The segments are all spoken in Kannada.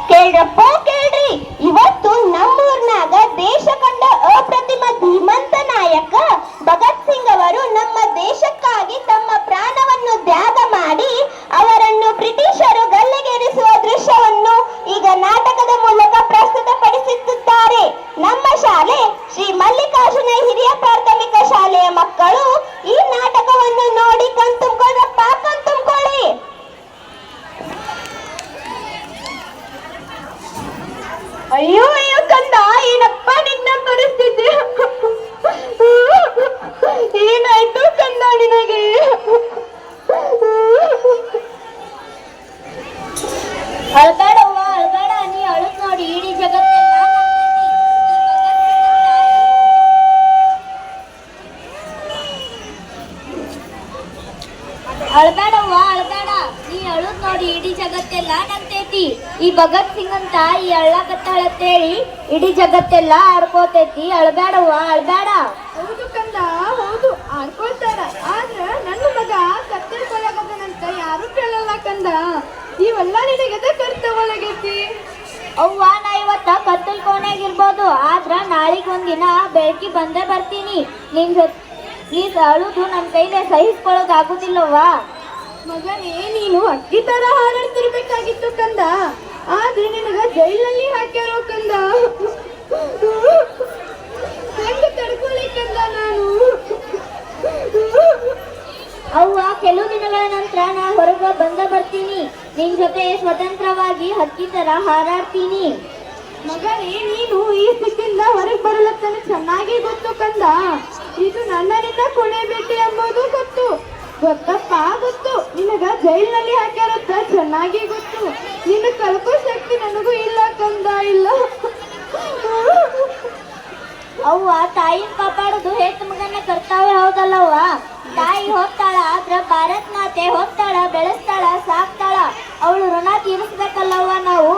ಕೇಳ್ರಪ್ಪ ಕೇಳ್ರಿ, ಇವತ್ತು ನಮ್ಮೂರ್ನಾಗ ದೇಶ ಕಂಡ ಅಪ್ರತಿಮ ಧೀಮಂತ ನಾಯಕ ಭಗತ್ ಸಿಂಗ್ ಅವರು ನಮ್ಮ ದೇಶಕ್ಕಾಗಿ ತಮ್ಮ ಪ್ರಾಣವನ್ನು ತ್ಯಾಗ ಮಾಡಿ ಅವರನ್ನು ಬ್ರಿಟಿಷರು ಗಲ್ಲಿಗೇರಿಸುವ ದೃಶ್ಯವನ್ನು ಈಗ ನಾಟಕದ ಮೂಲಕ ಪ್ರಸ್ತುತಪಡಿಸುತ್ತಿದ್ದಾರೆ. ನಮ್ಮ ಶಾಲೆ ಶ್ರೀ ಮಲ್ಲಿಕಾರ್ಜುನ ಹಿರಿಯ ಪ್ರಾಥಮಿಕ ಶಾಲೆಯ ಮಕ್ಕಳು ಈ ನಾಟಕವನ್ನು ನೋಡಿ ಕಣ್ತುಂಬ್ಕೊಳ್ರಪ್ಪ, ಕಣ್ತುಂಬ್ಕೊಳ್ಳಿ. ಅಯ್ಯೋ ಅಯ್ಯೋ ಕಂದ, ಏನಪ್ಪ ನಿನ್ನ ಪರಿಸ್ಥಿತಿ? ಏನಾಯ್ತು ಕಂದ ನಿನಗೆ? ಅಳ್ಬೇಡವ್ವ ಅಳ್ಬೇಡ, ನೀ ಅಳುದ್ ನೋಡಿ ಇಡೀ ಜಗತ್ತೆಲ್ಲ ಅಳ್ಬೇಡವ್ವ ಅಳ್ಬೇಡ, ನೀ ಅಳುದ್ ನೋಡಿ ಇಡೀ ಜಗತ್ತೆಲ್ಲ ನಂತೈತಿ. ಈ ಭಗತ್ ಸಿಂಗ್ ಅಂತ ಈ ಅಳ್ಳಕತ್ತಾಳತ್ತೇಳಿ ಇಡೀ ಜಗತ್ತೆಲ್ಲ ಆಡ್ಕೋತೈತಿ. ಅಳ್ಬೇಡವ್ವ ಅಳ್ಬೇಡ. ಹೌದು ಕಂದ, ಹೌದು ಆಡ್ಕೊಳ್ತಾರ. ಆದ್ರ ನನ್ನ ಮಗ ಕತ್ತರಿಕೊಳ್ಳಗದನಂತ ಯಾರು ಕೇಳಲ್ಲ ಕಂದ. ಇವೆಲ್ಲ ನಿನಗೆ ಕರ್ತವಲಾಗೈತಿ. ಅವ್ವ ನಾ ಇವತ್ತ ಕತ್ತಲ್ ಕೋಣೆಗಿರ್ಬೋದು, ಆದ್ರ ನಾಳಿಗ್ ಒಂದಿನ ಬೆಳಕಿ ಬಂದೇ ಬರ್ತೀನಿ. ನೀ ಅಳುದು ನನ್ನ ಕೈಲೇ ಸಹಿಸ್ಕೊಳ್ಳೋದು ಆಗುದಿಲ್ಲವ್ವ. ಮಗನೇ, ನೀನು ಅಕ್ಕಿ ತರ ಹಾರಾಡ್ತಿರ್ಬೇಕಾಗಿತ್ತು ಕಂದ. ಆದ್ರೆ ನಿನಗ ಜೈಲಲ್ಲಿ ಹಾಕ್ಯಾರೋ ಕಂದ. ಹೆಂಗ ತಡ್ಕೊಳಿಕಂದ ನಾನು? ಅವ್ವ ಕೆಲವು ದಿನಗಳ ನಂತರ ನಾ ಹೊರಗ ಬಂದ ಬರ್ತೀನಿ. ನಿನ್ ಜೊತೆ ಸ್ವತಂತ್ರವಾಗಿ ಹಕ್ಕಿ ತರ ಹಾರಾಡ್ತೀನಿ. ಮಗನೇ, ನೀನು ಈ ಸ್ಥಿತಿಯಿಂದ ಹೊರಗೆ ಬರಲತ್ತನ ಚೆನ್ನಾಗಿ ಗೊತ್ತು ಕಂದ. ಇದು ನಿನ್ನ ಕೊನೆ ಭೇಟಿ ಎಂಬುದು ಗೊತ್ತಪ್ಪ, ಗೊತ್ತು. ನಿನಗ ಜೈಲಿನಲ್ಲಿ ಹಾಕ್ಯಾರತ್ತ ಚೆನ್ನಾಗಿ ಗೊತ್ತು. ನಿನ್ನ ಕಲ್ಕೋ ಶಕ್ತಿ ನನಗೂ ಇಲ್ಲ ಕಂದ, ಇಲ್ಲ. ಅವ್ವ ತಾಯಿನ ಕಾಪಾಡೋದು ಹೆತ್ತ ಮಗನ ಕರ್ತವ್ಯ ಹೌದಲ್ಲವ್ವ. ತಾಯಿ ಹೋಗ್ತಾಳ, ಆದ್ರ ಭಾರತ್ ಮಾತೆ ಹೋಗ್ತಾಳ, ಬೆಳೆಸ್ತಾಳ, ಸಾಕ್ತಾಳ. ಅವಳು ಋಣ ತೀರಿಸ್ಬೇಕಲ್ಲವ್ವ. ನಾವು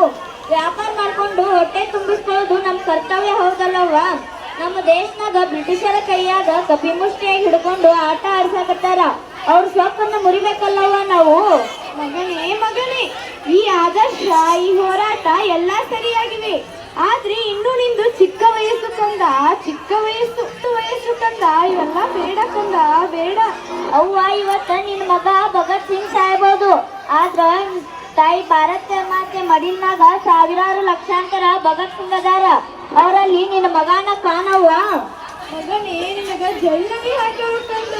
ವ್ಯಾಪಾರ ಮಾಡ್ಕೊಂಡು ಹೊಟ್ಟೆ ತುಂಬಿಸ್ಕೊಳ್ಳೋದು ನಮ್ ಕರ್ತವ್ಯ ಹೌದಲ್ಲವ್ವ. ನಮ್ಮ ದೇಶನಾಗ ಬ್ರಿಟಿಷರ ಕೈಯಾಗ ಕಪಿಮುಷ್ಟಿಯಾಗಿ ಹಿಡ್ಕೊಂಡು ಆಟ ಆಡ್ಸಾಕತ್ತಾರ. ಅವ್ರ ಸೊಕ್ಕನ್ನ ಮುರಿಬೇಕಲ್ಲವ್ವ ನಾವು. ಮಗನೇ, ಈ ಆದರ್ಶ, ಈ ಹೋರಾಟ ಎಲ್ಲಾ ಸರಿಯಾಗಿವೆ. ಆದ್ರೆ ಇನ್ನು ನಿಂದು ಚಿಕ್ಕ ವಯಸ್ಸು ಕಂದ, ಚಿಕ್ಕ ವಯಸ್ಸು ಕಂದ. ಇವೆಲ್ಲ ಬೇಡ ಕಂದ, ಬೇಡ. ಅವ್ವ ಇವತ್ತ ನಿನ್ ಮಗ ಭಗತ್ ಸಿಂಗ್ ಸಾಯ್ಬೋದು, ಆದ್ರ ತಾಯಿ ಭಾರತ ಮಾತೆ ಮಡಿಲ್ನಾಗ ಸಾವಿರಾರು ಲಕ್ಷಾಂತರ ಭಗತ್ ಸಿಂಗ್ ಅದಾರ. ಅವರಲ್ಲಿ ನಿನ್ನ ಮಗನ ಕಾಣವ್ವ. ಮಗನೇ, ನಿನಗ ಜೈಲಿನಲ್ಲಿ ಹಾಕ್ಯಾವ ಕಂದ.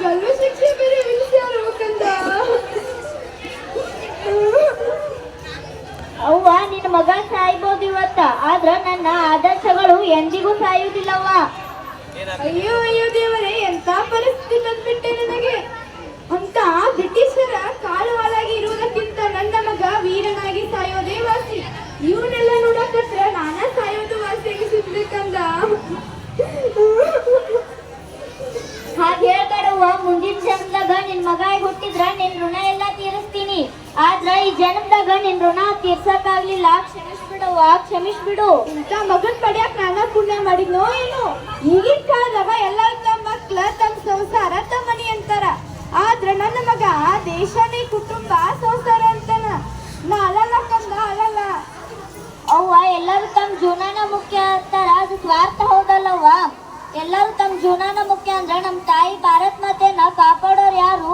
ಗಲ್ಲು ಶಿಕ್ಷೆ ಬೇರೆ ವಿಧಿಸ್ಯಾರೋ ಕಂದ. ಅವ್ವ ನಿನ್ನ ಮಗ ಸಾಯ್ಬೋದು ಇವತ್ತ, ಆದ್ರ ನನ್ನ ಆದರ್ಶಗಳು ಎಂದಿಗೂ ಸಾಯುವುದಿಲ್ಲವ್ವ. ಅಯ್ಯೋ ಅಯ್ಯೋ ದೇವರೇ, ಎಂತ ಪರಿಸ್ಥಿತಿ ತಂದ್ಬಿಟ್ಟೆ ನನಗೆ. ಅಂತ ಬ್ರಿಟಿಷರ ಕಾಲು ಹಾಳಾಗಿ ಇರುವುದಕ್ಕಿಂತ ನನ್ನ ಮಗ ವೀರನಾಗಿ ಸಾಯೋದೇ ವಾಸಿ. ಇವನ್ನೆಲ್ಲ ನೋಡಕತ್ರ ನಾನ ಸಾಯೋದು ವಾಸಿಯಾಗಿ ಸಿಗ್ಬೇಕಂದ. ಹಾಗೆ ಹೇಳ್ಬೇಡವ್ವ. ಮುಂದಿನ ಜನ್ಮದಾಗ ನಿನ್ ಮಗ ಹುಟ್ಟಿದ್ರ ನಿನ್ ಋಣ ಎಲ್ಲಾ ತೀರಿಸ್ತೀನಿ. ಆದ್ರ ಈ ಜನ್ಮದಾಗ ನಿನ್ ಋಣ ತೀರ್ಸಕ್ಕಾಗ್ಲಿಲ್ಲ, ಕ್ಷಮಿಸ್ಬಿಡವ್ವ, ಕ್ಷಮಿಸ್ಬಿಡು. ಇಂತ ಮಗನ್ ಪಡ್ಯಾಕ ನಾನ ಪುಣ್ಯ ಮಾಡಿದ್ನೋ ಏನು? ಈಗಿನ ಕಾಲದಾಗ ಎಲ್ಲ ತಮ್ಮ ಮಕ್ಳ ತಮ್ಮ ಸಂಸಾರ ತಮ್ಮ ಮನಿ ಅಂತಾರ. ಆದ್ರ ನನ್ನ ಮಗ ದೇಶನೇ ಕುಟುಂಬ ಸಂಸಾರ ಅಂತಾನ. ನಾ ಅಳಲ್ಲ ಕಂದ, ಅಳಲ್ಲ. ಅವ್ವ ಎಲ್ಲರೂ ತಮ್ಮ ಜೀವನಾನ ಮುಖ್ಯ ಅಂತಾರ, ಅದು ಸ್ವಾರ್ಥ ಹೌದಲ್ಲವ್ವ. ಎಲ್ಲರೂ ತಮ್ಮ ಜೀವನಾನ ಮುಖ್ಯ ಅಂದ್ರ ನಮ್ ತಾಯಿ ಭಾರತ್ ಮಾತೆನ ಕಾಪಾಡೋರು ಯಾರು?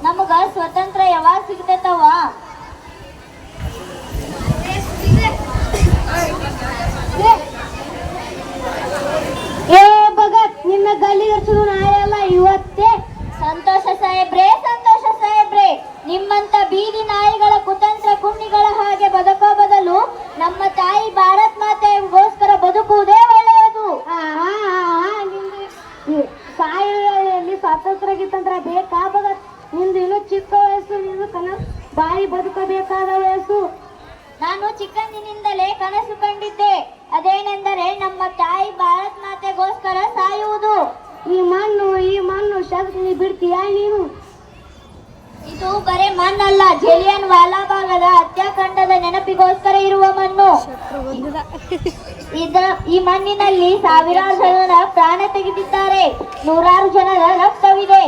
ನಮಗ ಸ್ವತಂತ್ರ ಯಾವಾಗ ಸಿಗ್ತೈತವ್ವ? ಏ ಭಗತ್, ನಿನ್ನ ಗಲ್ಲಿಗರ್ಸೋದು ನಾಳೆಲ್ಲ ಇವತ್ತೇ. ಸಂತೋಷ ಸಾಹೇಬ್ರೆ, ಸಂತೋಷ ಸಾಹೇಬ್ರೆ. ನಿಮ್ಮಂತ ಬೀದಿ ನಾಯಿಗಳ ಕುತಂತ್ರ ಕುಣ್ಣಿಗಳ ಹಾಗೆ ಬದುಕೋ ಬದಲು ನಮ್ಮ ತಾಯಿ ಭಾರತ್ ಮಾತೆಗೋಸ್ಕರ ಬದುಕುವುದೇ ಒಳ್ಳೆಯದು. ಸಾಯಲ್ಲಿ ಸ್ವಾತಂತ್ರ್ಯ ಗಿತ್ತಂತ್ರ ಬೇಕಾ ಭಗತ್? ನಿಂದು ಇನ್ನೂ ಚಿಕ್ಕ ವಯಸ್ಸು, ನಿಂದು ಬಾಯಿ ಬದುಕಬೇಕಾದ ವಯಸ್ಸು. ನಾನು ಚಿಕ್ಕಂದಿನಿಂದಲೇ ಕನಸು ಕಂಡಿದ್ದೆ. ಅದೇನೆಂದರೆ ನಮ್ಮ ತಾಯಿ ಭಾರತ್ ಮಾತೆಗೋಸ್ಕರ ಸಾಯುವುದು. ಈ ಮಣ್ಣು ಶಕ್ತಿ ಬಿಡ್ತೀಯಾ ನೀನು? ಇದು ಬರೇ ಮಣ್ಣಲ್ಲ, ಜಲಿಯನ್ ವಾಲಾಬಾಗದ ಹತ್ಯಾಕಾಂಡದ ನೆನಪಿಗೋಸ್ಕರ ಇರುವ ಮಣ್ಣು. ಈ ಮಣ್ಣಿನಲ್ಲಿ ಸಾವಿರಾರು ಜನರ ಪ್ರಾಣ ತೆಗೆದಿದ್ದಾರೆ, ನೂರಾರು ಜನರ ರಕ್ತವಿದೆ.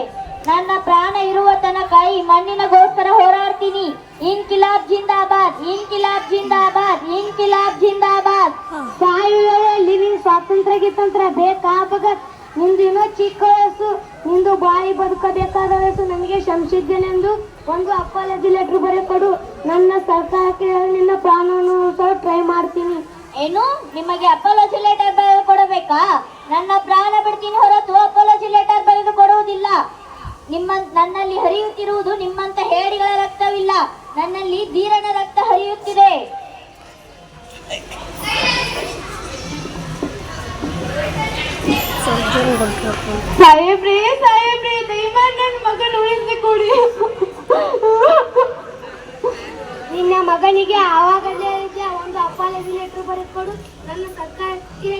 ನನ್ನ ಪ್ರಾಣ ಇರುವ ತನಕ ಈ ಮಣ್ಣಿನಗೋಸ್ಕರ ಹೋರಾಡ್ತೀನಿ. ಇನ್ಕಿಲಾಬ್ ಜಿಂದಾಬಾದ್, ಇನ್ಕಿಲಾಬ್ ಜಿಂದಾಬಾದ್, ಇನ್ಕಿಲಾಬ್ ಜಿಂದಾಬಾದ್. ಸಾಯುವಲ್ಲಿ ನಿನ್ ಸ್ವಾತಂತ್ರ್ಯ ಗಿತಂತ್ರ ಬೇಕಾ ಭಗತ್? ನಿಂದು ಇನ್ನೂ ಚಿಕ್ಕ ವಯಸ್ಸು, ನಿಂದು ಬಾಳಿ ಬದುಕಬೇಕಾದ ವಯಸ್ಸು. ನನಗೆ ಶಂಸಿದ್ದೇನೆಂದು ಒಂದು ಅಪಾಲಜಿ ಲೆಟರ್ ಬರೆಕೊಡು. ನನ್ನ ಸರ್ಕಾರಕ್ಕೆ ಹೇಳಿ ನಿನ್ನ ಪ್ರಾಣವನ್ನು ಉಳಿಸಲು ಟ್ರೈ ಮಾಡ್ತೀನಿ. ಏನು, ನಿಮಗೆ ಅಪಾಲಜಿ ಲೆಟರ್ ಬರೆದು ಕೊಡಬೇಕಾ? ನನ್ನ ಪ್ರಾಣ ಬಿಡ್ತೀನಿ ಹೊರತು ಅಪಾಲಜಿ ಲೆಟರ್ ಬರೆದು ಕೊಡುವುದಿಲ್ಲ. ನನ್ನಲ್ಲಿ ಹರಿಯುತ್ತಿರುವುದು ನಿಮ್ಮಂತ ಹೇಡಿಗಳ ರಕ್ತವಿಲ್ಲ, ನನ್ನಲ್ಲಿ ಧೀರನ ರಕ್ತ ಹರಿಯುತ್ತಿದೆ. ಸಾಹೇಬ್ರೇ ಸಾಹೇಬ್ರೇ, ದಯಮಾಡಿ ನನ್ನ ಮಗನ ಉಳಿಸಿಕೊಡಿ. ನಿನ್ನ ಮಗನಿಗೆ ಆವಾಗಲೇ ಒಂದು ಅಪಾಲಜಿ ಲೆಟರ್ ಬರೆದುಕೊಡು. ನನ್ನ ಸರ್ಕಾರಕ್ಕೆ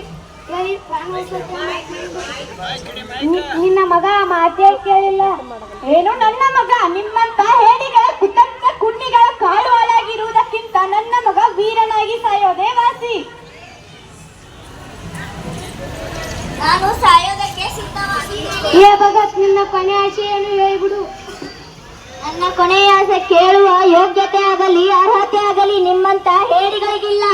ಹೇಳಿ ಪ್ರಾಣ ನಿನ್ನ ಮಗ ಮಾತೇ ಕೇಳಿಲ್ಲ. ಏನು, ನನ್ನ ಮಗ ನಿಮ್ಮಂತ ಹೇಡಿಗಳ ಕುತಂತ್ರ ಕುಂಡಿಗಳ ಕಾಡು ಹಾಳಾಗಿರುವುದಕ್ಕಿಂತ ನನ್ನ ಮಗ ವೀರನಾಗಿ ಸಾಯೋದೇ ವಾಸಿ. ನಾನು ಸಾಯೋದಕ್ಕೆ ಸಿದ್ಧವಾಗಿದ್ದೇನೆ. ಏ ಭಗತ್, ನಿನ್ನ ಕೊನೆ ಆಶೆಯನ್ನು ಹೇಳಿಬಿಡು. ನನ್ನ ಕೊನೆಯ ಆಸೆ ಕೇಳುವ ಯೋಗ್ಯತೆ ಆಗಲಿ ಅರ್ಹತೆ ಆಗಲಿ ನಿಮ್ಮಂತ ಹೇಡಿಗಳಿಗಿಲ್ಲ.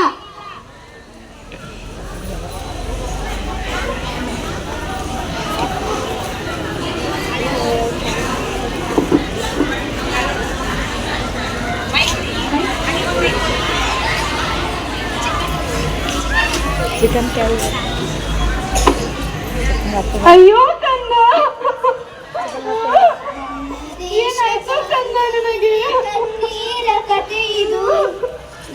ಅಯ್ಯೋ ಕಂದ, ಏನಾಯ್ತು ಕಂದ ನನಗೆ? ಕಣ್ಣೀರ ಕಥೆ ಇದು,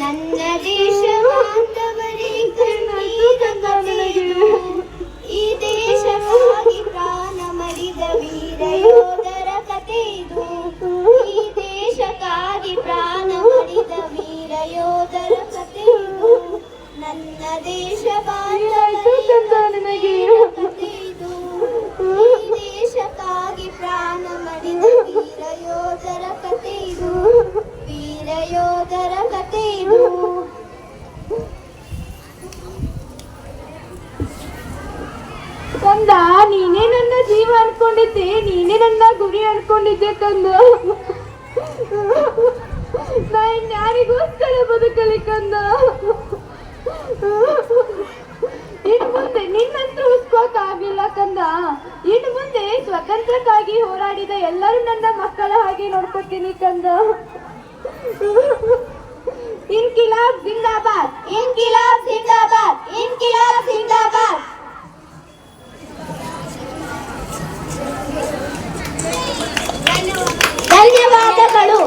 ನನ್ನ ದೇಶ ಬಾಂಧವರೇ ಕಣ್ಣೀರ ಕಥೆ ಇದು. ಈ ದೇಶಕ್ಕಾಗಿ ಪ್ರಾಣ ಮರಿದ ವೀರ ಯೋಧರ ಕಥೆ ಇದು. ಈ ದೇಶಕ್ಕಾಗಿ ಪ್ರಾಣ ಮರಿದ ವೀರ ಯೋಧರ ಕಥೆ ಇದು. ನನ್ನ ದೇಶ ಬಾಂಧವರೇ ಕಥೆ ಇದು. ಈ ದೇಶಕ್ಕಾಗಿ ಪ್ರಾಣ ಮರಿದ ವೀರ ಯೋಧರ ಕಥೆ ಇದು. ವೀರ ಯೋಧರ ಕಥೆ ಇದು. ಕಂದ, ನೀನೇ ನನ್ನ ಜೀವ ಅನ್ಕೊಂಡಿದ್ದೆ, ನೀನೇ ನನ್ನ ಗುರಿ ಅನ್ಕೊಂಡಿದ್ದೆ ಕಂದ. ನಾ ಇನ್ಯಾರಿಗೋಸ್ಕರ ಬದುಕಲಿ ಕಂದ? ಇನ್ನು ಮುಂದೆ ನಿನ್ನಂತೂ ಉಳಿಸ್ಕೋಕಾಗಿಲ್ಲ ಕಂದ. ಇನ್ನು ಮುಂದೆ ಸ್ವತಂತ್ರಕ್ಕಾಗಿ ಹೋರಾಡಿದ ಎಲ್ಲರೂ ನನ್ನ ಮಕ್ಕಳ ಹಾಗೆ ನೋಡ್ಕೊತೀನಿ ಕಂದ. ಇನ್ಕಿಲಾಬ್ ಜಿಂದಾಬಾದ್, ಇನ್ಕಿಲಾಬ್ ಜಿಂದಾಬಾದ್, ಇನ್ಕಿಲಾಬ್ ಜಿಂದಾಬಾದ್. ಧನ್ಯವಾದಗಳು.